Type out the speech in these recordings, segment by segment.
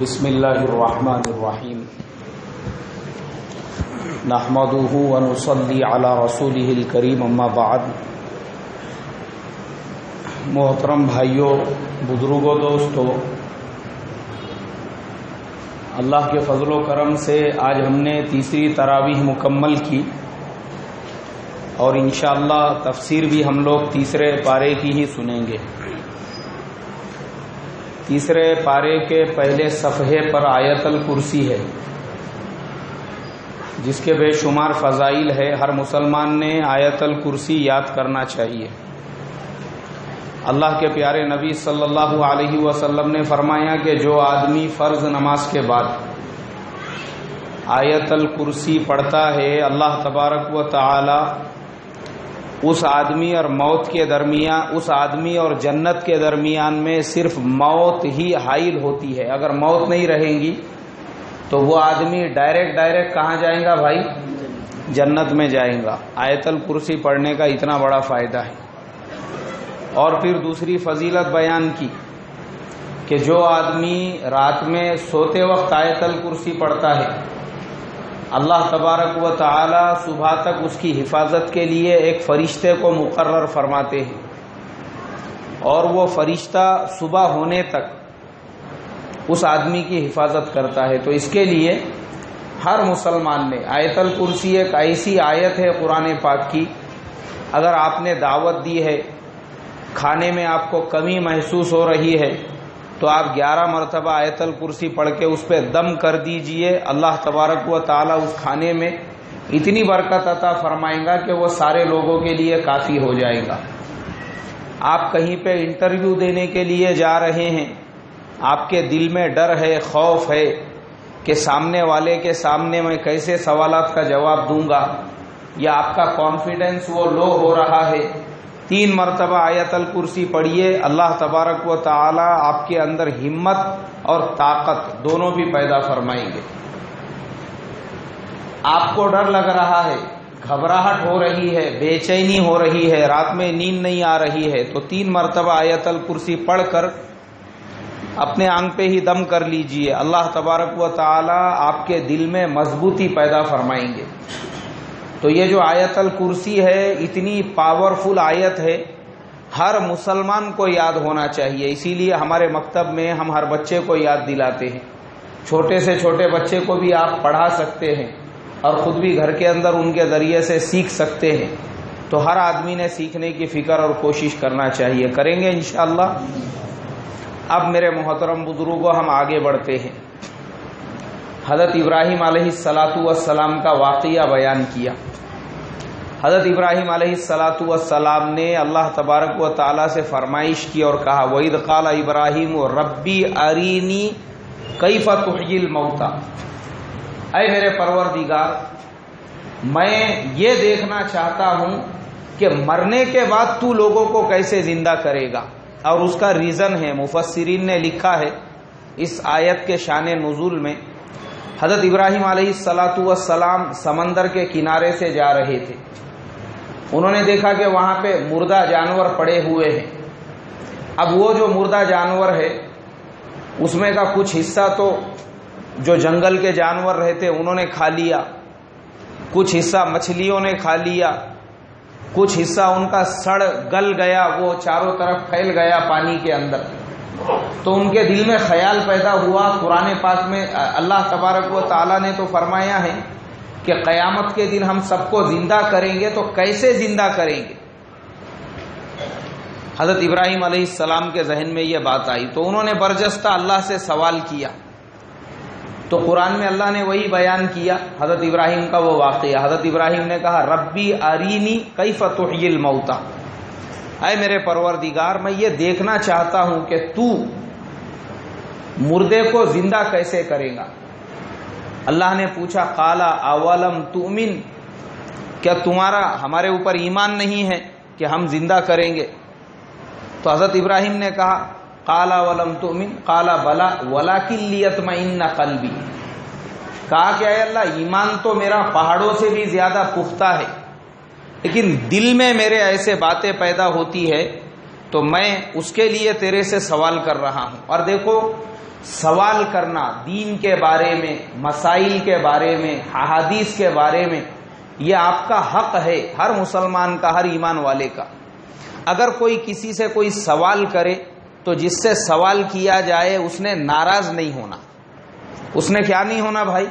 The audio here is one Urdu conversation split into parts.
بسم اللہ الرحمن الرحیم نحمدہ ونصلی علی رسولہ الکریم اما بعد۔ محترم بھائیوں، بزرگوں، دوستوں، اللہ کے فضل و کرم سے آج ہم نے تیسری تراویح مکمل کی اور انشاءاللہ تفسیر بھی ہم لوگ تیسرے پارے کی ہی سنیں گے۔ تیسرے پارے کے پہلے صفحے پر آیت الکرسی ہے، جس کے بے شمار فضائل ہے۔ ہر مسلمان نے آیت الکرسی یاد کرنا چاہیے۔ اللہ کے پیارے نبی صلی اللہ علیہ وسلم نے فرمایا کہ جو آدمی فرض نماز کے بعد آیت الکرسی پڑھتا ہے، اللہ تبارک و تعالی اس آدمی اور موت کے درمیان، اس آدمی اور جنت کے درمیان میں صرف موت ہی حائل ہوتی ہے۔ اگر موت نہیں رہیں گی تو وہ آدمی ڈائریکٹ کہاں جائیں گا بھائی؟ جنت میں جائیں گا۔ آیت الکرسی پڑھنے کا اتنا بڑا فائدہ ہے۔ اور پھر دوسری فضیلت بیان کی کہ جو آدمی رات میں سوتے وقت آیت الکرسی پڑھتا ہے، اللہ تبارک و تعالی صبح تک اس کی حفاظت کے لیے ایک فرشتے کو مقرر فرماتے ہیں، اور وہ فرشتہ صبح ہونے تک اس آدمی کی حفاظت کرتا ہے۔ تو اس کے لیے ہر مسلمان نے آیت الکرسی ایک ایسی آیت ہے قرآن پاک کی، اگر آپ نے دعوت دی ہے، کھانے میں آپ کو کمی محسوس ہو رہی ہے، تو آپ 11 مرتبہ آیت الکرسی پڑھ کے اس پہ دم کر دیجئے۔ اللہ تبارک و تعالی اس کھانے میں اتنی برکت عطا فرمائیں گا کہ وہ سارے لوگوں کے لیے کافی ہو جائے گا۔ آپ کہیں پہ انٹرویو دینے کے لیے جا رہے ہیں، آپ کے دل میں ڈر ہے، خوف ہے کہ سامنے والے کے سامنے میں کیسے سوالات کا جواب دوں گا، یا آپ کا کانفیڈنس وہ لو ہو رہا ہے، 3 مرتبہ آیت الکرسی پڑھیے۔ اللہ تبارک و تعالی آپ کے اندر ہمت اور طاقت دونوں بھی پیدا فرمائیں گے۔ آپ کو ڈر لگ رہا ہے، گھبراہٹ ہو رہی ہے، بے چینی ہو رہی ہے، رات میں نیند نہیں آ رہی ہے، تو 3 مرتبہ آیت الکرسی پڑھ کر اپنے آنکھ پہ ہی دم کر لیجئے۔ اللہ تبارک و تعالی آپ کے دل میں مضبوطی پیدا فرمائیں گے۔ تو یہ جو آیت الکرسی ہے اتنی پاورفل آیت ہے، ہر مسلمان کو یاد ہونا چاہیے۔ اسی لیے ہمارے مکتب میں ہم ہر بچے کو یاد دلاتے ہیں، چھوٹے سے چھوٹے بچے کو بھی آپ پڑھا سکتے ہیں اور خود بھی گھر کے اندر ان کے ذریعے سے سیکھ سکتے ہیں۔ تو ہر آدمی نے سیکھنے کی فکر اور کوشش کرنا چاہیے، کریں گے انشاءاللہ۔ اب میرے محترم بزرگوں، ہم آگے بڑھتے ہیں۔ حضرت ابراہیم علیہ السلام کا واقعہ بیان کیا۔ حضرت ابراہیم علیہ السلام نے اللہ تبارک و تعالی سے فرمائش کی اور کہا، وَإِذْ قَالَ إِبْرَاهِيمُ رَبِّ أَرِينِي كَيْفَ تُحْيِي الْمَوْتَى، اے میرے پروردگار، میں یہ دیکھنا چاہتا ہوں کہ مرنے کے بعد تو لوگوں کو کیسے زندہ کرے گا۔ اور اس کا ریزن ہے، مفسرین نے لکھا ہے اس آیت کے شان نزول میں، حضرت ابراہیم علیہ السلام سمندر کے کنارے سے جا رہے تھے۔ انہوں نے دیکھا کہ وہاں پہ مردہ جانور پڑے ہوئے ہیں۔ اب وہ جو مردہ جانور ہے، اس میں کا کچھ حصہ تو جو جنگل کے جانور رہتے انہوں نے کھا لیا، کچھ حصہ مچھلیوں نے کھا لیا، کچھ حصہ ان کا سڑ گل گیا، وہ چاروں طرف پھیل گیا پانی کے اندر۔ تو ان کے دل میں خیال پیدا ہوا، قرآن پاک میں اللہ تبارک و تعالیٰ نے تو فرمایا ہے کہ قیامت کے دن ہم سب کو زندہ کریں گے، تو کیسے زندہ کریں گے؟ حضرت ابراہیم علیہ السلام کے ذہن میں یہ بات آئی، تو انہوں نے برجستہ اللہ سے سوال کیا۔ تو قرآن میں اللہ نے وہی بیان کیا، حضرت ابراہیم کا وہ واقعہ۔ حضرت ابراہیم نے کہا، ربی ارینی کیف تحیی الموتى، اے میرے پروردگار، میں یہ دیکھنا چاہتا ہوں کہ تو مردے کو زندہ کیسے کرے گا۔ اللہ نے پوچھا، قال اولم تؤمن، کیا تمہارا ہمارے اوپر ایمان نہیں ہے کہ ہم زندہ کریں گے؟ تو حضرت ابراہیم نے کہا، قال اولم تؤمن قال بلا ولکن لیطمئن قلبی، کہا کہ اے اللہ، ایمان تو میرا پہاڑوں سے بھی زیادہ پختہ ہے، لیکن دل میں میرے ایسے باتیں پیدا ہوتی ہے، تو میں اس کے لیے تیرے سے سوال کر رہا ہوں۔ اور دیکھو، سوال کرنا دین کے بارے میں، مسائل کے بارے میں، احادیث کے بارے میں، یہ آپ کا حق ہے، ہر مسلمان کا، ہر ایمان والے کا۔ اگر کوئی کسی سے کوئی سوال کرے تو جس سے سوال کیا جائے اس نے ناراض نہیں ہونا، اس نے کیا نہیں ہونا بھائی؟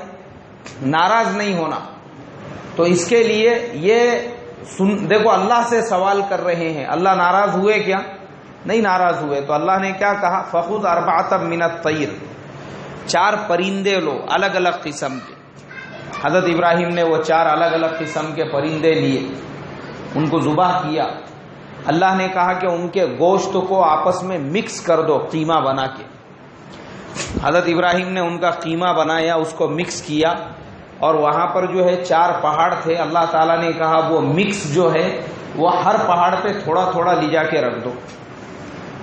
ناراض نہیں ہونا۔ تو اس کے لیے یہ دیکھو اللہ سے سوال کر رہے ہیں، اللہ ناراض ہوئے کیا؟ نہیں ناراض ہوئے۔ تو اللہ نے کیا کہا؟ فخذ اربعۃ من الطیر، 4 پرندے لو الگ الگ قسم کے۔ حضرت ابراہیم نے وہ 4 الگ الگ قسم کے پرندے لیے، ان کو ذبح کیا۔ اللہ نے کہا کہ ان کے گوشت کو آپس میں مکس کر دو قیمہ بنا کے۔ حضرت ابراہیم نے ان کا قیمہ بنایا، اس کو مکس کیا، اور وہاں پر جو ہے 4 پہاڑ تھے۔ اللہ تعالیٰ نے کہا وہ مکس جو ہے وہ ہر پہاڑ پہ تھوڑا تھوڑا لے جا کے رکھ دو۔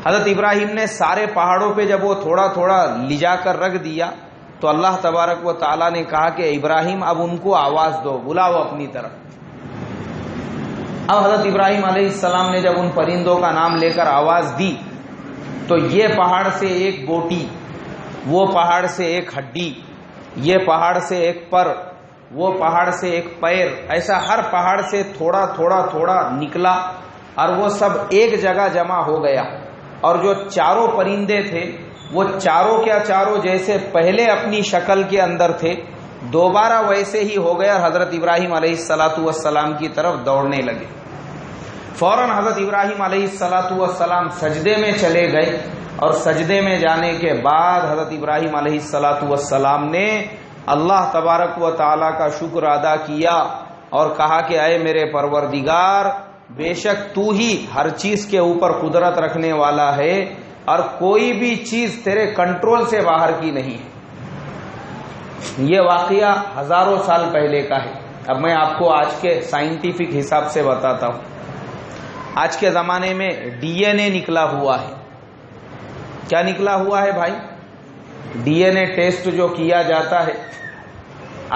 حضرت ابراہیم نے سارے پہاڑوں پہ جب وہ تھوڑا تھوڑا لے جا کر رکھ دیا تو اللہ تبارک و تعالیٰ نے کہا کہ ابراہیم اب ان کو آواز دو، بلاؤ اپنی طرف۔ اب حضرت ابراہیم علیہ السلام نے جب ان پرندوں کا نام لے کر آواز دی تو یہ پہاڑ سے ایک بوٹی، وہ پہاڑ سے ایک ہڈی، یہ پہاڑ سے ایک پر، وہ پہاڑ سے ایک پیر، ایسا ہر پہاڑ سے تھوڑا تھوڑا تھوڑا نکلا، اور وہ سب ایک جگہ جمع ہو گیا۔ اور جو 4 پرندے تھے وہ چاروں کیا چاروں جیسے پہلے اپنی شکل کے اندر تھے دوبارہ ویسے ہی ہو گئے، اور حضرت ابراہیم علیہ السلام کی طرف دوڑنے لگے۔ فوراً حضرت ابراہیم علیہ السلام سجدے میں چلے گئے، اور سجدے میں جانے کے بعد حضرت ابراہیم علیہ السلام نے اللہ تبارک و تعالیٰ کا شکر ادا کیا اور کہا کہ اے میرے پروردگار، بے شک تو ہی ہر چیز کے اوپر قدرت رکھنے والا ہے، اور کوئی بھی چیز تیرے کنٹرول سے باہر کی نہیں ہے۔ یہ واقعہ ہزاروں سال پہلے کا ہے۔ اب میں آپ کو آج کے سائنٹیفک حساب سے بتاتا ہوں۔ آج کے زمانے میں ڈی این اے نکلا ہوا ہے۔ کیا نکلا ہوا ہے بھائی؟ ڈی این اے ٹیسٹ جو کیا جاتا ہے،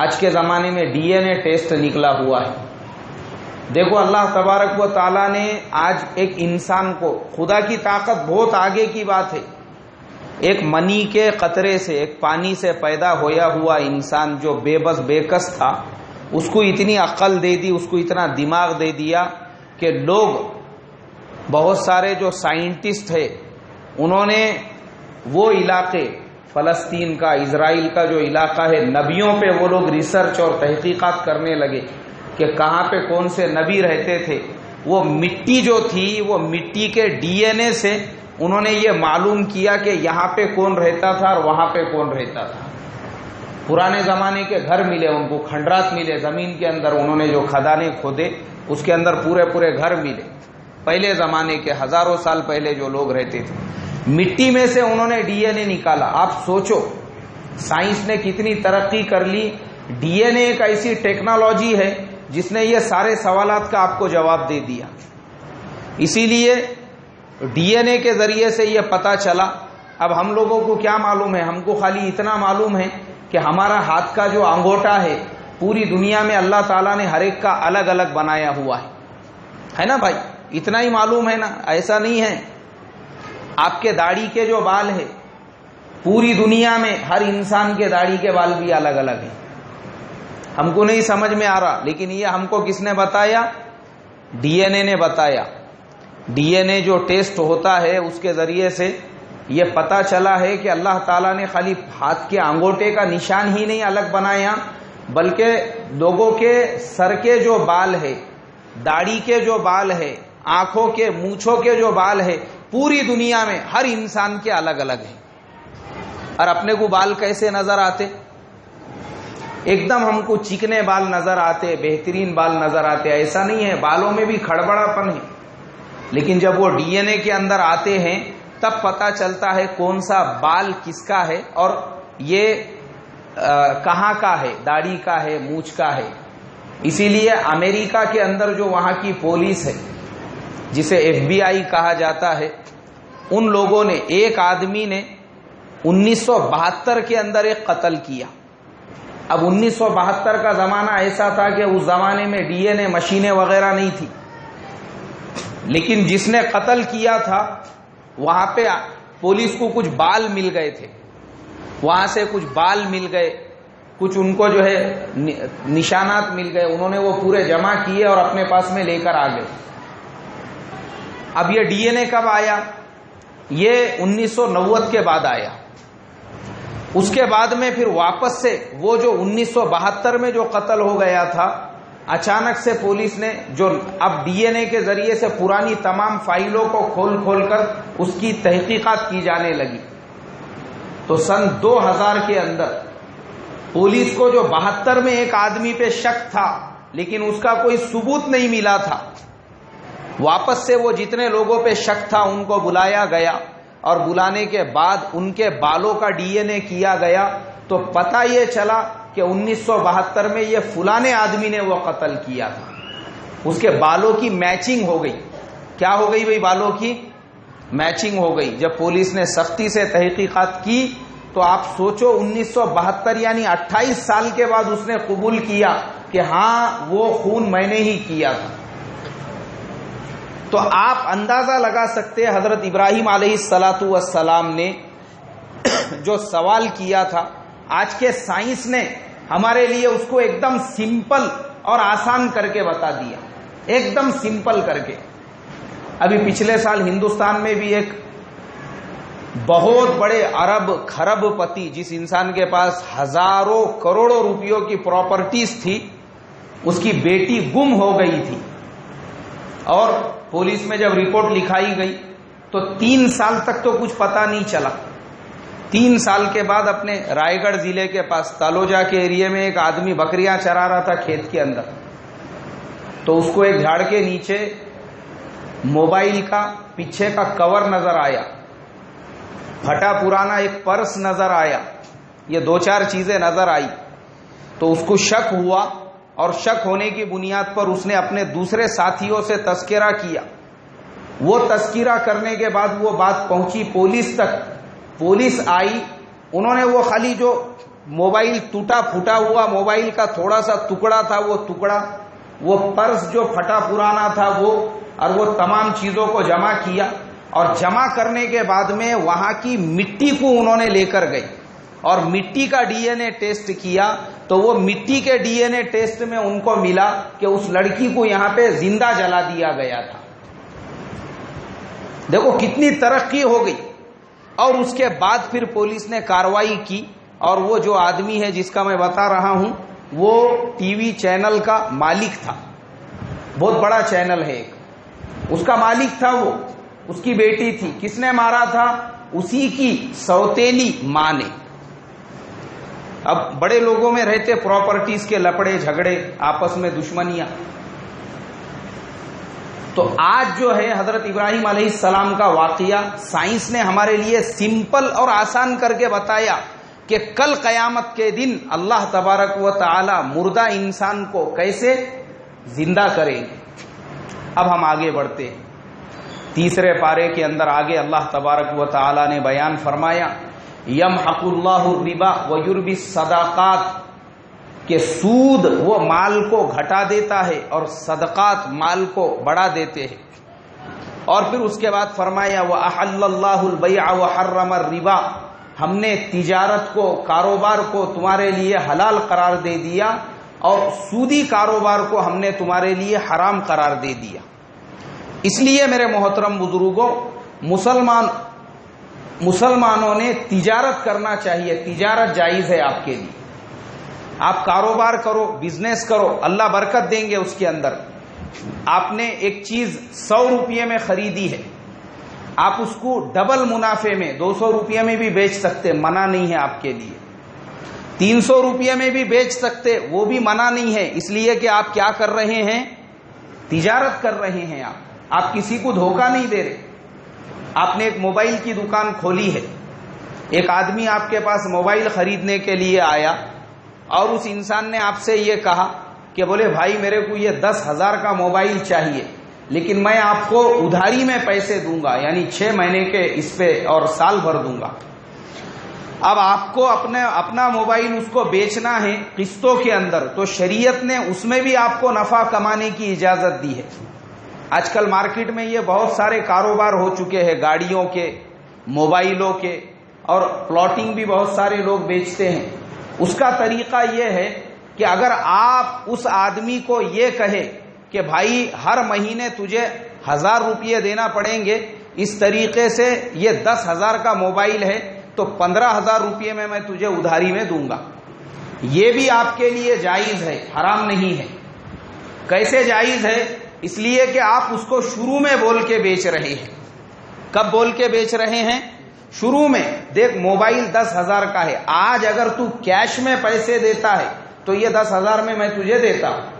آج کے زمانے میں ڈی این اے ٹیسٹ نکلا ہوا ہے۔ دیکھو اللہ تبارک و تعالیٰ نے آج ایک انسان کو، خدا کی طاقت بہت آگے کی بات ہے، ایک منی کے قطرے سے، ایک پانی سے پیدا ہویا ہوا انسان جو بے بس بے کس تھا، اس کو اتنی عقل دے دی، اس کو اتنا دماغ دے دیا کہ لوگ بہت سارے جو سائنٹسٹ ہیں انہوں نے وہ علاقے، فلسطین کا، اسرائیل کا جو علاقہ ہے، نبیوں پہ وہ لوگ ریسرچ اور تحقیقات کرنے لگے کہ کہاں پہ کون سے نبی رہتے تھے۔ وہ مٹی جو تھی، وہ مٹی کے ڈی این اے سے انہوں نے یہ معلوم کیا کہ یہاں پہ کون رہتا تھا اور وہاں پہ کون رہتا تھا۔ پرانے زمانے کے گھر ملے ان کو، کھنڈرات ملے زمین کے اندر، انہوں نے جو کھدانے کھودے اس کے اندر پورے پورے گھر ملے، پہلے زمانے کے ہزاروں سال پہلے جو لوگ رہتے تھے۔ مٹی میں سے انہوں نے ڈی این اے نکالا۔ آپ سوچو سائنس نے کتنی ترقی کر لی۔ ڈی این اے ایک ایسی ٹیکنالوجی ہے جس نے یہ سارے سوالات کا آپ کو جواب دے دیا۔ اسی لیے ڈی این اے کے ذریعے سے یہ پتا چلا۔ اب ہم لوگوں کو کیا معلوم ہے؟ ہم کو خالی اتنا معلوم ہے کہ ہمارا ہاتھ کا جو انگوٹھا ہے پوری دنیا میں اللہ تعالیٰ نے ہر ایک کا الگ الگ بنایا ہوا ہے نا بھائی؟ اتنا ہی معلوم ہے نا؟ ایسا نہیں ہے۔ آپ کے داڑھی کے جو بال ہیں پوری دنیا میں ہر انسان کے داڑھی کے بال بھی الگ الگ ہیں۔ ہم کو نہیں سمجھ میں آ رہا، لیکن یہ ہم کو کس نے بتایا؟ ڈی این اے نے بتایا۔ ڈی این اے جو ٹیسٹ ہوتا ہے اس کے ذریعے سے یہ پتا چلا ہے کہ اللہ تعالیٰ نے خالی ہاتھ کے انگوٹے کا نشان ہی نہیں الگ بنایا، بلکہ لوگوں کے سر کے جو بال ہے، داڑھی کے جو بال ہے، آنکھوں کے، مونچھوں کے جو بال ہے، پوری دنیا میں ہر انسان کے الگ الگ ہیں۔ اور اپنے کو بال کیسے نظر آتے؟ ایک دم ہم کو چکنے بال نظر آتے، بہترین بال نظر آتے، ایسا نہیں ہے۔ بالوں میں بھی کھڑبڑا پن ہے، لیکن جب وہ ڈی این اے کے اندر آتے ہیں تب پتا چلتا ہے کون سا بال کس کا ہے اور یہ کہاں کا ہے، داڑھی کا ہے، مونچھ کا ہے۔ اسی لیے امریکہ کے اندر جو وہاں کی پولیس ہے جسے FBI کہا جاتا ہے، ان لوگوں نے، ایک آدمی نے 1972 کے اندر ایک قتل کیا۔ اب 1972 کا زمانہ ایسا تھا کہ اس زمانے میں ڈی این اے مشینیں وغیرہ نہیں تھی، لیکن جس نے قتل کیا تھا وہاں پہ پولیس کو کچھ بال مل گئے تھے، وہاں سے کچھ بال مل گئے، کچھ ان کو جو ہے نشانات مل گئے، انہوں نے وہ پورے جمع کیے اور اپنے پاس میں لے کر آ گئے۔ اب یہ ڈی این اے کب آیا؟ یہ 1990 کے بعد آیا۔ اس کے بعد میں پھر واپس سے وہ جو 1972 میں جو قتل ہو گیا تھا، اچانک سے پولیس نے جو اب ڈی این اے کے ذریعے سے پرانی تمام فائلوں کو کھول کھول کر اس کی تحقیقات کی جانے لگی، تو سن 2000 کے اندر پولیس کو جو 72 میں ایک آدمی پہ شک تھا لیکن اس کا کوئی ثبوت نہیں ملا تھا، واپس سے وہ جتنے لوگوں پہ شک تھا ان کو بلایا گیا، اور بلانے کے بعد ان کے بالوں کا ڈی این اے کیا گیا، تو پتہ یہ چلا کہ 1972 میں یہ فلانے آدمی نے وہ قتل کیا تھا۔ اس کے بالوں کی میچنگ ہو گئی۔ کیا ہو گئی بھائی؟ بالوں کی میچنگ ہو گئی۔ جب پولیس نے سختی سے تحقیقات کی تو آپ سوچو 1972 یعنی 28 سال کے بعد اس نے قبول کیا کہ ہاں وہ خون میں نے ہی کیا تھا۔ تو آپ اندازہ لگا سکتے ہیں حضرت ابراہیم علیہ السلام نے جو سوال کیا تھا، آج کے سائنس نے ہمارے لیے اس کو ایک دم سمپل اور آسان کر کے بتا دیا، ایک دم سمپل کر کے۔ ابھی پچھلے سال ہندوستان میں بھی ایک بہت بڑے ارب کھرب پتی، جس انسان کے پاس ہزاروں کروڑوں روپیوں کی پراپرٹیز تھی، اس کی بیٹی گم ہو گئی تھی، اور پولیس میں جب رپورٹ لکھائی گئی تو 3 سال تک تو کچھ پتہ نہیں چلا۔ 3 سال کے بعد اپنے رائے گڑھ ضلع کے پاس تالوجا کے ایریے میں ایک آدمی بکریاں چرا رہا تھا کھیت کے اندر، تو اس کو ایک جھاڑ کے نیچے موبائل کا پیچھے کا کور نظر آیا، پھٹا پرانا ایک پرس نظر آیا، یہ 2-4 چیزیں نظر آئی، تو اس کو شک ہوا، اور شک ہونے کی بنیاد پر اس نے اپنے دوسرے ساتھیوں سے تذکرہ کیا۔ وہ تذکرہ کرنے کے بعد وہ بات پہنچی پولیس تک، پولیس آئی، انہوں نے وہ خالی جو موبائل ٹوٹا پھوٹا ہوا موبائل کا تھوڑا سا ٹکڑا تھا، وہ ٹکڑا، وہ پرس جو پھٹا پرانا تھا وہ، اور وہ تمام چیزوں کو جمع کیا، اور جمع کرنے کے بعد میں وہاں کی مٹی کو انہوں نے لے کر گئی اور مٹی کا ڈی این اے ٹیسٹ کیا، تو وہ مٹی کے ڈی این اے ٹیسٹ میں ان کو ملا کہ اس لڑکی کو یہاں پہ زندہ جلا دیا گیا تھا۔ دیکھو کتنی ترقی ہو گئی۔ اور اس کے بعد پھر پولیس نے کارروائی کی، اور وہ جو آدمی ہے جس کا میں بتا رہا ہوں وہ ٹی وی چینل کا مالک تھا، بہت بڑا چینل ہے ایک، اس کا مالک تھا وہ، اس کی بیٹی تھی۔ کس نے مارا تھا؟ اسی کی سوتیلی ماں نے۔ اب بڑے لوگوں میں رہتے پراپرٹیز کے لپڑے جھگڑے، آپس میں دشمنیاں، تو آج جو ہے حضرت ابراہیم علیہ السلام کا واقعہ سائنس نے ہمارے لیے سمپل اور آسان کر کے بتایا کہ کل قیامت کے دن اللہ تبارک و تعالی مردہ انسان کو کیسے زندہ کریں گے۔ اب ہم آگے بڑھتے ہیں، 3 پارے کے اندر آگے اللہ تبارک و تعالی نے بیان فرمایا یمحق اللہ الربا ویربی الصدقات، کہ سود وہ مال کو گھٹا دیتا ہے اور صدقات مال کو بڑھا دیتے ہیں۔ اور پھر اس کے بعد فرمایا وَأَحَلَّ اللَّهُ الْبَيْعَ وَحَرَّمَ الرِّبَا، ہم نے تجارت کو، کاروبار کو تمہارے لیے حلال قرار دے دیا، اور سودی کاروبار کو ہم نے تمہارے لیے حرام قرار دے دیا۔ اس لیے میرے محترم بزرگوں، مسلمانوں نے تجارت کرنا چاہیے، تجارت جائز ہے آپ کے لیے، آپ کاروبار کرو، بزنس کرو، اللہ برکت دیں گے اس کے اندر۔ آپ نے ایک چیز 100 روپے میں خریدی ہے، آپ اس کو ڈبل منافع میں 200 روپے میں بھی بیچ سکتے، منع نہیں ہے آپ کے لیے۔ 300 روپے میں بھی بیچ سکتے، وہ بھی منع نہیں ہے، اس لیے کہ آپ کیا کر رہے ہیں؟ تجارت کر رہے ہیں، آپ کسی کو دھوکہ نہیں دے رہے۔ آپ نے ایک موبائل کی دکان کھولی ہے، ایک آدمی آپ کے پاس موبائل خریدنے کے لیے آیا، اور اس انسان نے آپ سے یہ کہا کہ بولے بھائی میرے کو یہ 10,000 کا موبائل چاہیے، لیکن میں آپ کو ادھاری میں پیسے دوں گا، یعنی 6 مہینے کے اس پہ اور سال بھر دوں گا۔ اب آپ کو اپنا موبائل اس کو بیچنا ہے قسطوں کے اندر، تو شریعت نے اس میں بھی آپ کو نفع کمانے کی اجازت دی ہے۔ آج کل مارکیٹ میں یہ بہت سارے کاروبار ہو چکے ہیں، گاڑیوں کے، موبائلوں کے، اور پلاٹنگ بھی بہت سارے لوگ بیچتے ہیں. اس کا طریقہ یہ ہے کہ اگر آپ اس آدمی کو یہ کہے کہ بھائی ہر مہینے تجھے 1000 روپیے دینا پڑیں گے، اس طریقے سے یہ 10,000 کا موبائل ہے تو 15,000 روپیے میں تجھے ادھاری میں دوں گا، یہ بھی آپ کے لیے جائز ہے، حرام نہیں ہے. کیسے جائز ہے؟ اس لیے کہ آپ اس کو شروع میں بول کے بیچ رہے ہیں. کب بول کے بیچ رہے ہیں؟ شروع میں. دیکھ موبائل 10,000 کا ہے، آج اگر تو کیش میں پیسے دیتا ہے تو یہ 10,000 میں تجھے دیتا ہوں،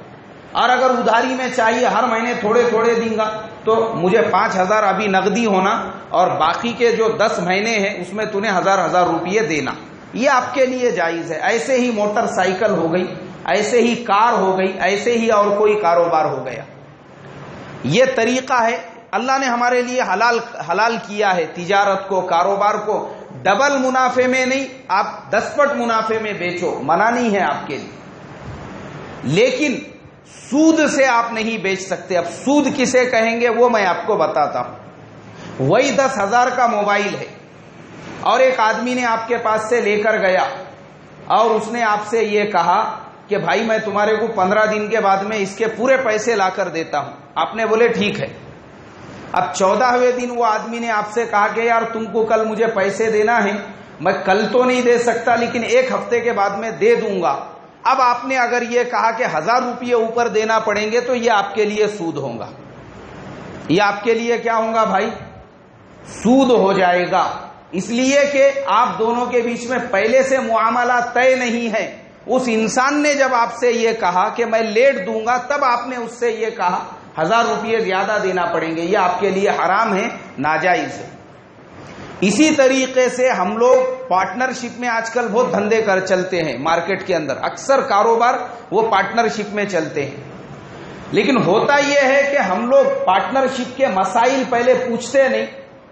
اور اگر ادھاری میں چاہیے ہر مہینے تھوڑے تھوڑے دیں گا تو مجھے 5,000 ابھی نقدی ہونا اور باقی کے جو 10 مہینے ہیں اس میں تُونے 1,000 روپیے دینا. یہ آپ کے لیے جائز ہے. ایسے ہی موٹر سائیکل ہو گئی، ایسے ہی کار ہو گئی، ایسے ہی اور کوئی کاروبار ہو گیا. یہ طریقہ ہے. اللہ نے ہمارے لیے حلال کیا ہے تجارت کو، کاروبار کو. ڈبل منافع میں نہیں، آپ 10 پٹ منافع میں بیچو، منع نہیں ہے آپ کے لیے. لیکن سود سے آپ نہیں بیچ سکتے. اب سود کسے کہیں گے وہ میں آپ کو بتاتا ہوں. وہی 10,000 کا موبائل ہے اور ایک آدمی نے آپ کے پاس سے لے کر گیا اور اس نے آپ سے یہ کہا کہ بھائی میں تمہارے کو 15 دن کے بعد میں اس کے پورے پیسے لا کر دیتا ہوں. آپ نے بولے ٹھیک ہے. اب 14ویں دن وہ آدمی نے آپ سے کہا کہ یار تم کو کل مجھے پیسے دینا ہے، میں کل تو نہیں دے سکتا لیکن 1 ہفتے کے بعد میں دے دوں گا. اب آپ نے اگر یہ کہا کہ 1,000 روپیے اوپر دینا پڑیں گے تو یہ آپ کے لیے سود ہوگا. یہ آپ کے لیے کیا ہوگا بھائی؟ سود ہو جائے گا. اس لیے کہ آپ دونوں کے بیچ میں پہلے سے معاملہ طے نہیں ہے. اس انسان نے جب آپ سے یہ کہا کہ میں لیٹ دوں گا تب آپ نے اس سے یہ کہا 1,000 روپیے زیادہ دینا پڑیں گے. یہ آپ کے لیے حرام ہے، ناجائز ہے. اسی طریقے سے ہم لوگ پارٹنرشپ میں آج کل بہت دھندے کر چلتے ہیں. مارکیٹ کے اندر اکثر کاروبار وہ پارٹنرشپ میں چلتے ہیں. لیکن ہوتا یہ ہے کہ ہم لوگ پارٹنرشپ کے مسائل پہلے پوچھتے نہیں،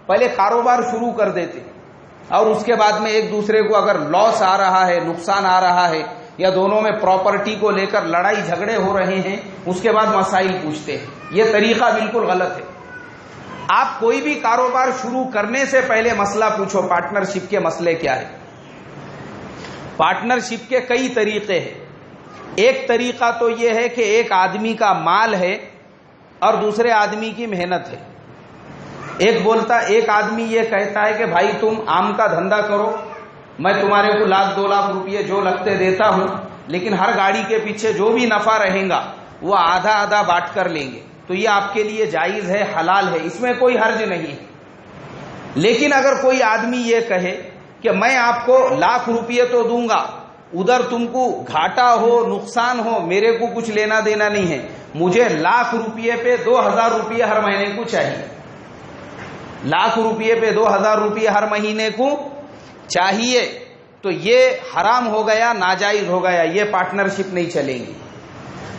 پہلے کاروبار شروع کر دیتے اور اس کے بعد میں ایک دوسرے کو اگر لاس آ رہا ہے، نقصان آ رہا ہے یا دونوں میں پراپرٹی کو لے کر لڑائی جھگڑے ہو رہے ہیں اس کے بعد مسائل پوچھتے ہیں. یہ طریقہ بالکل غلط ہے. آپ کوئی بھی کاروبار شروع کرنے سے پہلے مسئلہ پوچھو پارٹنرشپ کے مسئلے کیا ہے. پارٹنرشپ کے کئی طریقے ہیں. ایک طریقہ تو یہ ہے کہ ایک آدمی کا مال ہے اور دوسرے آدمی کی محنت ہے. ایک آدمی یہ کہتا ہے کہ بھائی تم آم کا دھندا کرو، میں تمہارے کو 1,00,000 2 لاکھ روپیے جو لگتے دیتا ہوں، لیکن ہر گاڑی کے پیچھے جو بھی نفع رہے گا وہ آدھا آدھا بانٹ کر لیں گے. تو یہ آپ کے لیے جائز ہے، حلال ہے، اس میں کوئی حرج نہیں. لیکن اگر کوئی آدمی یہ کہے کہ میں آپ کو 1,00,000 روپیے تو دوں گا، ادھر تم کو گھاٹا ہو نقصان ہو میرے کو کچھ لینا دینا نہیں ہے، مجھے 1,00,000 روپیے پہ 2,000 روپیے ہر مہینے کو چاہیے. 1,00,000 روپیے پہ 2,000 روپیے ہر مہینے کو چاہیے، تو یہ حرام ہو گیا، ناجائز ہو گیا. یہ پارٹنرشپ نہیں چلے گی.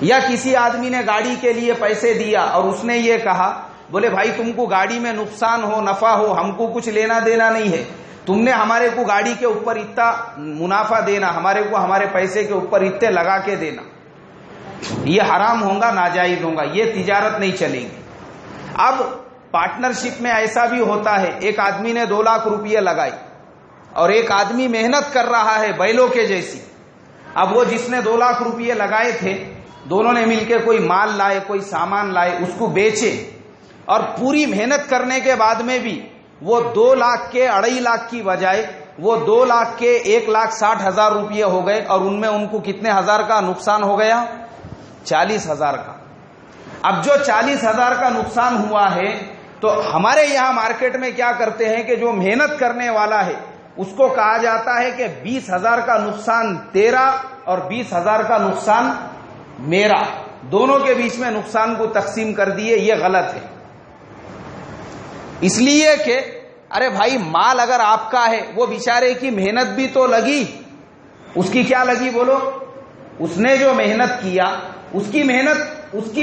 یا کسی آدمی نے گاڑی کے لیے پیسے دیا اور اس نے یہ کہا بولے بھائی تم کو گاڑی میں نقصان ہو نفع ہو ہم کو کچھ لینا دینا نہیں ہے، تم نے ہمارے کو گاڑی کے اوپر اتنا منافع دینا، ہمارے کو ہمارے پیسے کے اوپر اتنے لگا کے دینا. یہ حرام ہوگا، ناجائز ہوگا. یہ تجارت نہیں چلے گی. اب پارٹنرشپ میں ایسا بھی ہوتا ہے، ایک آدمی نے 2,00,000 روپیے لگائی اور ایک آدمی محنت کر رہا ہے بیلوں کے جیسی. اب وہ جس نے 2,00,000 روپیے لگائے تھے دونوں نے مل کے کوئی مال لائے، کوئی سامان لائے، اس کو بیچے اور پوری محنت کرنے کے بعد میں بھی وہ 2,00,000 کے 2.5 کی بجائے وہ 2,00,000 کے 1,60,000 روپیے ہو گئے اور ان میں ان کو کتنے ہزار کا نقصان ہو گیا؟ 40,000 کا. اب جو 40,000 کا نقصان ہوا ہے تو ہمارے یہاں مارکیٹ میں کیا کرتے ہیں کہ جو محنت کرنے والا ہے اس کو کہا جاتا ہے کہ 20,000 کا نقصان تیرا اور 20,000 کا نقصان میرا، دونوں کے بیچ میں نقصان کو تقسیم کر دیے. یہ غلط ہے. اس لیے کہ ارے بھائی مال اگر آپ کا ہے وہ بیچارے کی محنت بھی تو لگی. اس کی کیا لگی بولو؟ اس نے جو محنت کیا اس کی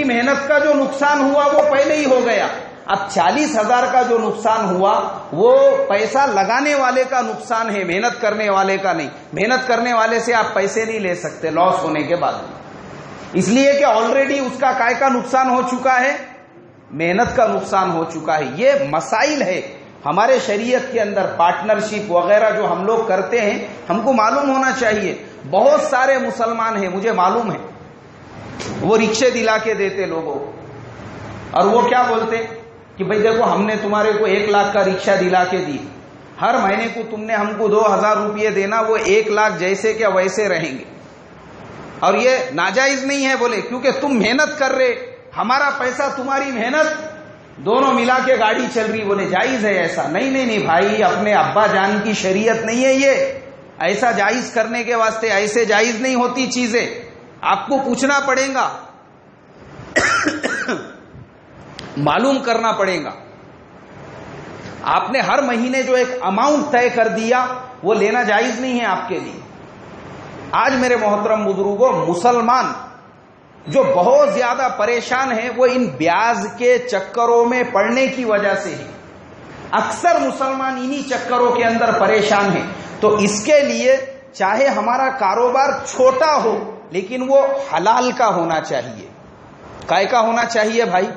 محنت کا جو نقصان ہوا وہ پہلے ہی ہو گیا. اب 40,000 کا جو نقصان ہوا وہ پیسہ لگانے والے کا نقصان ہے، محنت کرنے والے کا نہیں. محنت کرنے والے سے آپ پیسے نہیں لے سکتے لاس ہونے کے بعد، اس لیے کہ آلریڈی اس کا کائے کا نقصان ہو چکا ہے، محنت کا نقصان ہو چکا ہے. یہ مسائل ہے. ہمارے شریعت کے اندر پارٹنرشپ وغیرہ جو ہم لوگ کرتے ہیں، ہم کو معلوم ہونا چاہیے. بہت سارے مسلمان ہیں، مجھے معلوم ہے، وہ رکشے دلا کے دیتے لوگوں کو، اور وہ کیا بولتے کہ بھئی دیکھو ہم نے تمہارے کو 1 لاکھ کا رکشہ دلا کے دی، ہر مہینے کو تم نے ہم کو 2000 روپئے دینا، وہ 1 لاکھ جیسے کیا ویسے رہیں گے. اور یہ ناجائز نہیں ہے بولے، کیونکہ تم محنت کر رہے، ہمارا پیسہ تمہاری محنت، دونوں ملا کے گاڑی چل رہی. بولے جائز ہے ایسا؟ نہیں بھائی، اپنے ابا جان کی شریعت نہیں ہے یہ. ایسا جائز کرنے کے واسطے ایسے جائز نہیں ہوتی چیزیں، آپ کو پوچھنا پڑے گا، معلوم کرنا پڑے گا. آپ نے ہر مہینے جو ایک اماؤنٹ طے کر دیا، وہ لینا جائز نہیں ہے آپ کے لیے. آج میرے محترم بزرگوں، مسلمان جو بہت زیادہ پریشان ہیں، وہ ان بیاج کے چکروں میں پڑنے کی وجہ سے ہی. اکثر مسلمان انہی چکروں کے اندر پریشان ہیں. تو اس کے لیے چاہے ہمارا کاروبار چھوٹا ہو، لیکن وہ حلال کا ہونا چاہیے. کائے کا ہونا چاہیے بھائی؟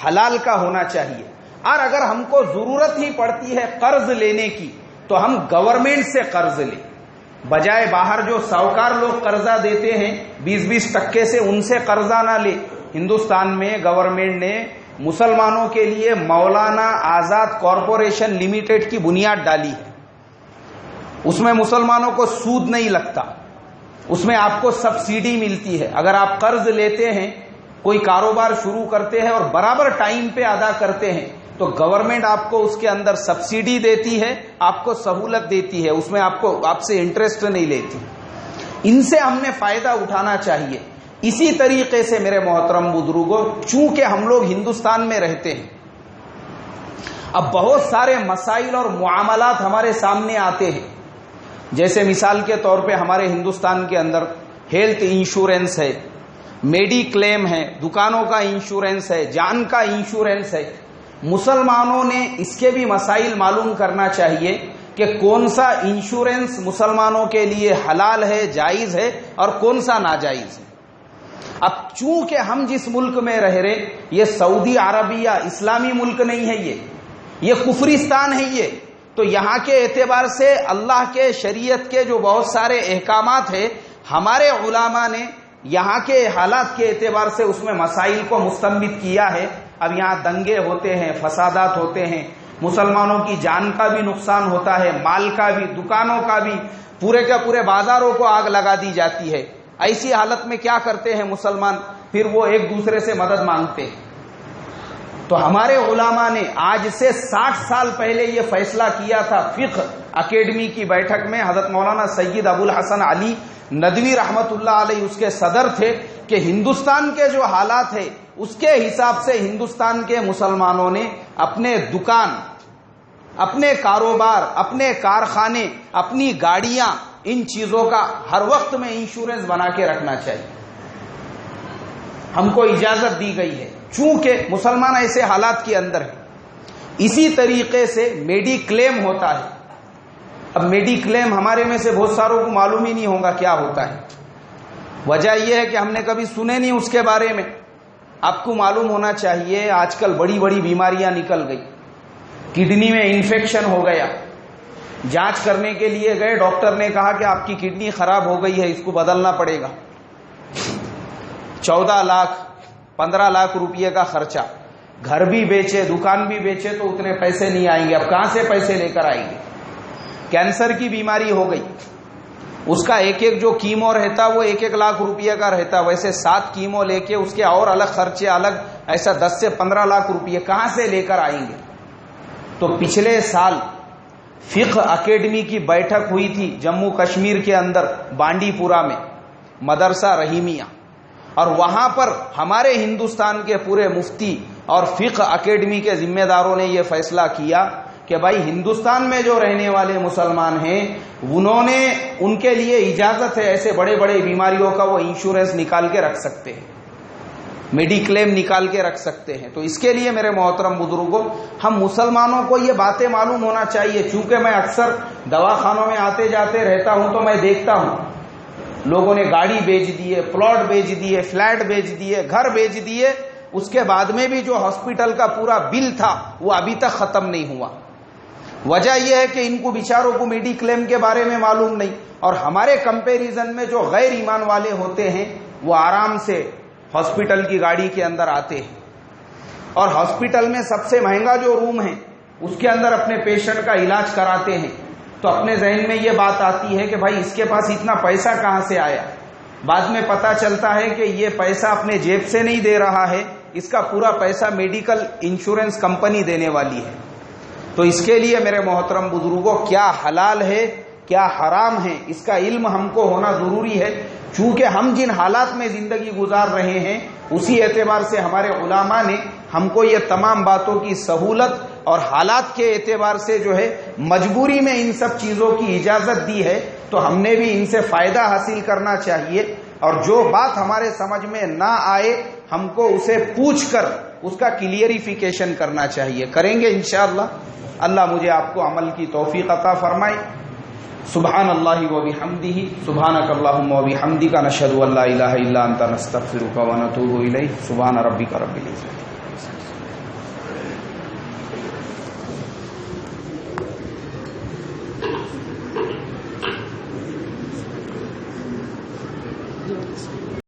حلال کا ہونا چاہیے. اور اگر ہم کو ضرورت ہی پڑتی ہے قرض لینے کی، تو ہم گورنمنٹ سے قرض لیں، بجائے باہر جو ساہوکار لوگ قرضہ دیتے ہیں 20% سے، ان سے قرضہ نہ لے. ہندوستان میں گورنمنٹ نے مسلمانوں کے لیے مولانا آزاد کارپوریشن لمیٹڈ کی بنیاد ڈالی ہے. اس میں مسلمانوں کو سود نہیں لگتا، اس میں آپ کو سبسڈی ملتی ہے. اگر آپ قرض لیتے ہیں، کوئی کاروبار شروع کرتے ہیں اور برابر ٹائم پہ ادا کرتے ہیں، تو گورنمنٹ آپ کو اس کے اندر سبسڈی دیتی ہے، آپ کو سہولت دیتی ہے، اس میں آپ سے انٹرسٹ نہیں لیتی. ان سے ہم نے فائدہ اٹھانا چاہیے. اسی طریقے سے میرے محترم بزرگوں، چونکہ ہم لوگ ہندوستان میں رہتے ہیں، اب بہت سارے مسائل اور معاملات ہمارے سامنے آتے ہیں. جیسے مثال کے طور پہ ہمارے ہندوستان کے اندر ہیلتھ انشورنس ہے، میڈی کلیم ہے، دکانوں کا انشورنس ہے، جان کا انشورنس ہے. مسلمانوں نے اس کے بھی مسائل معلوم کرنا چاہیے کہ کون سا انشورنس مسلمانوں کے لیے حلال ہے، جائز ہے، اور کون سا ناجائز ہے. اب چونکہ ہم جس ملک میں رہ رہے، یہ سعودی عربیہ اسلامی ملک نہیں ہے، یہ کفرستان ہے. یہ تو یہاں کے اعتبار سے اللہ کے شریعت کے جو بہت سارے احکامات ہیں، ہمارے علماء نے یہاں کے حالات کے اعتبار سے اس میں مسائل کو مستنبط کیا ہے. اب یہاں دنگے ہوتے ہیں، فسادات ہوتے ہیں، مسلمانوں کی جان کا بھی نقصان ہوتا ہے، مال کا بھی، دکانوں کا بھی، پورے کے پورے بازاروں کو آگ لگا دی جاتی ہے. ایسی حالت میں کیا کرتے ہیں مسلمان؟ پھر وہ ایک دوسرے سے مدد مانگتے ہیں. تو ہمارے علماء نے آج سے 60 سال پہلے یہ فیصلہ کیا تھا. فقہ اکیڈمی کی بیٹھک میں حضرت مولانا سید ابو الحسن علی ندوی رحمت اللہ علیہ اس کے صدر تھے کہ ہندوستان کے جو حالات ہیں اس کے حساب سے ہندوستان کے مسلمانوں نے اپنے دکان، اپنے کاروبار، اپنے کارخانے، اپنی گاڑیاں، ان چیزوں کا ہر وقت میں انشورنس بنا کے رکھنا چاہیے. ہم کو اجازت دی گئی ہے چونکہ مسلمان ایسے حالات کے اندر ہیں. اسی طریقے سے میڈی کلیم ہوتا ہے. اب میڈی کلیم ہمارے میں سے بہت ساروں کو معلوم ہی نہیں ہوگا کیا ہوتا ہے. وجہ یہ ہے کہ ہم نے کبھی سنے نہیں اس کے بارے میں. آپ کو معلوم ہونا چاہیے آج کل بڑی بڑی بیماریاں نکل گئی. کڈنی میں انفیکشن ہو گیا، جانچ کرنے کے لیے گئے، ڈاکٹر نے کہا کہ آپ کی کڈنی خراب ہو گئی ہے، اس کو بدلنا پڑے گا. 14 لاکھ 15 لاکھ روپئے کا خرچہ. گھر بھی بیچے، دکان بھی بیچے تو اتنے پیسے نہیں آئیں گے. اب کہاں سے پیسے لے کر آئیں گے؟ کینسر کی بیماری ہو گئی، اس کا ایک جو کیمو رہتا وہ 1 لاکھ روپئے کا رہتا. ویسے 7 کیمو لے کے اس کے اور الگ خرچے الگ، ایسا 10 سے 15 لاکھ روپئے کہاں سے لے کر آئیں گے؟ تو پچھلے سال فقہ اکیڈمی کی بیٹھک ہوئی تھی جموں کشمیر کے اندر بانڈی پورا میں، مدرسہ رحیمیہ، اور وہاں پر ہمارے ہندوستان کے پورے مفتی اور فقہ اکیڈمی کے ذمہ داروں نے یہ فیصلہ کیا کہ بھائی ہندوستان میں جو رہنے والے مسلمان ہیں انہوں نے، ان کے لیے اجازت ہے ایسے بڑے بڑے بیماریوں کا وہ انشورنس نکال کے رکھ سکتے ہیں، میڈی کلیم نکال کے رکھ سکتے ہیں. تو اس کے لیے میرے محترم بزرگوں، ہم مسلمانوں کو یہ باتیں معلوم ہونا چاہیے. چونکہ میں اکثر دواخانوں میں آتے جاتے رہتا ہوں تو میں دیکھتا ہوں لوگوں نے گاڑی بیچ دیے، پلاٹ بیچ دیے، فلیٹ بیچ دیے، گھر بیچ دیے. اس کے بعد میں بھی جو ہاسپٹل کا پورا بل تھا وہ ابھی تک ختم نہیں ہوا. وجہ یہ ہے کہ ان کو بیچاروں کو میڈی کلیم کے بارے میں معلوم نہیں، اور ہمارے کمپیریزن میں جو غیر ایمان والے ہوتے ہیں وہ آرام سے ہاسپٹل کی گاڑی کے اندر آتے ہیں، اور ہاسپٹل میں سب سے مہنگا جو روم ہے اس کے اندر اپنے پیشنٹ کا علاج کراتے ہیں، تو اپنے ذہن میں یہ بات آتی ہے کہ بھائی اس کے پاس اتنا پیسہ کہاں سے آیا؟ بعد میں پتا چلتا ہے کہ یہ پیسہ اپنے جیب سے نہیں دے رہا ہے، اس کا پورا پیسہ میڈیکل انشورنس کمپنی دینے والی ہے۔ تو اس کے لیے میرے محترم بزرگوں، کیا حلال ہے کیا حرام ہے، اس کا علم ہم کو ہونا ضروری ہے، چونکہ ہم جن حالات میں زندگی گزار رہے ہیں اسی اعتبار سے ہمارے علماء نے ہم کو یہ تمام باتوں کی سہولت اور حالات کے اعتبار سے جو ہے مجبوری میں ان سب چیزوں کی اجازت دی ہے، تو ہم نے بھی ان سے فائدہ حاصل کرنا چاہیے، اور جو بات ہمارے سمجھ میں نہ آئے ہم کو اسے پوچھ کر اس کا کلیئریفیکیشن کرنا چاہیے، کریں گے انشاءاللہ۔ اللہ مجھے آپ کو عمل کی توفیق عطا فرمائے۔ سبحان اللہ و بحمدہ، سبحانک اللہم و بحمدک، نشہد ان لا الہ الا انت، نستغفرک و نتوب الیک۔ سبحان ربک رب العزت۔